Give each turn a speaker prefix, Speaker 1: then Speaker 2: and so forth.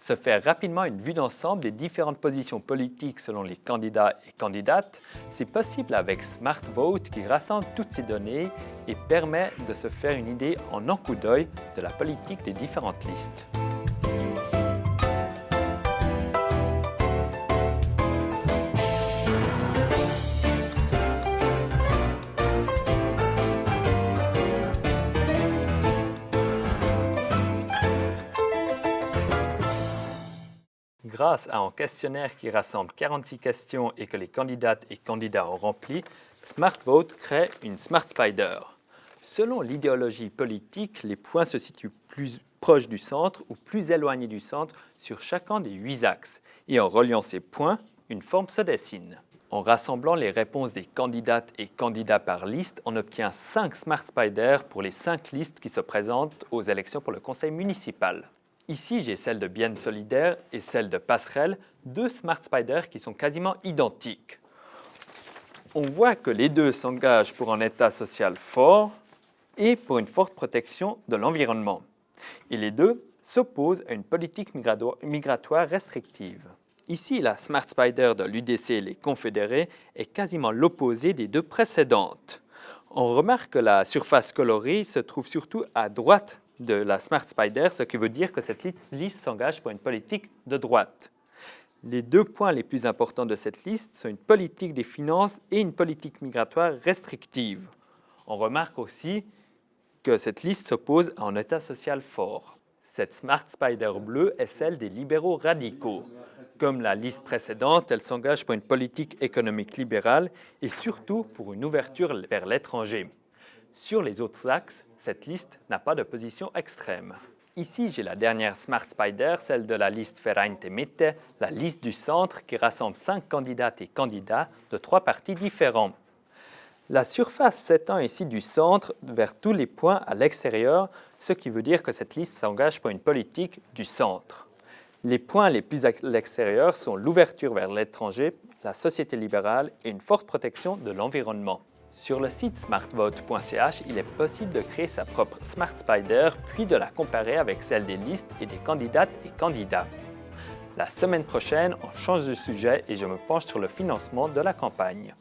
Speaker 1: Se faire rapidement une vue d'ensemble des différentes positions politiques selon les candidats et candidates, c'est possible avec Smart Vote qui rassemble toutes ces données et permet de se faire une idée en un coup d'œil de la politique des différentes listes. Grâce à un questionnaire qui rassemble 46 questions et que les candidates et candidats ont rempli, Smart Vote crée une Smart Spider. Selon l'idéologie politique, les points se situent plus proches du centre ou plus éloignés du centre sur chacun des 8 axes. Et en reliant ces points, une forme se dessine. En rassemblant les réponses des candidates et candidats par liste, on obtient 5 Smart Spiders pour les 5 listes qui se présentent aux élections pour le conseil municipal. Ici, j'ai celle de Bien Solidaire et celle de Passerelle, 2 Smart Spiders qui sont quasiment identiques. On voit que les deux s'engagent pour un État social fort et pour une forte protection de l'environnement. Et les deux s'opposent à une politique migratoire restrictive. Ici, la Smart Spider de l'UDC et les Confédérés est quasiment l'opposé des deux précédentes. On remarque que la surface colorée se trouve surtout à droite de la Smart Spider, ce qui veut dire que cette liste s'engage pour une politique de droite. Les 2 points les plus importants de cette liste sont une politique des finances et une politique migratoire restrictive. On remarque aussi que cette liste s'oppose à un État social fort. Cette Smart Spider bleue est celle des libéraux radicaux. Comme la liste précédente, elle s'engage pour une politique économique libérale et surtout pour une ouverture vers l'étranger. Sur les autres axes, cette liste n'a pas de position extrême. Ici, j'ai la dernière Smart Spider, celle de la liste Vereinte Mitte, la liste du centre qui rassemble 5 candidates et candidats de 3 partis différents. La surface s'étend ici du centre vers tous les points à l'extérieur, ce qui veut dire que cette liste s'engage pour une politique du centre. Les points les plus à l'extérieur sont l'ouverture vers l'étranger, la société libérale et une forte protection de l'environnement. Sur le site smartvote.ch, il est possible de créer sa propre Smart Spider, puis de la comparer avec celle des listes et des candidates et candidats. La semaine prochaine, on change de sujet et je me penche sur le financement de la campagne.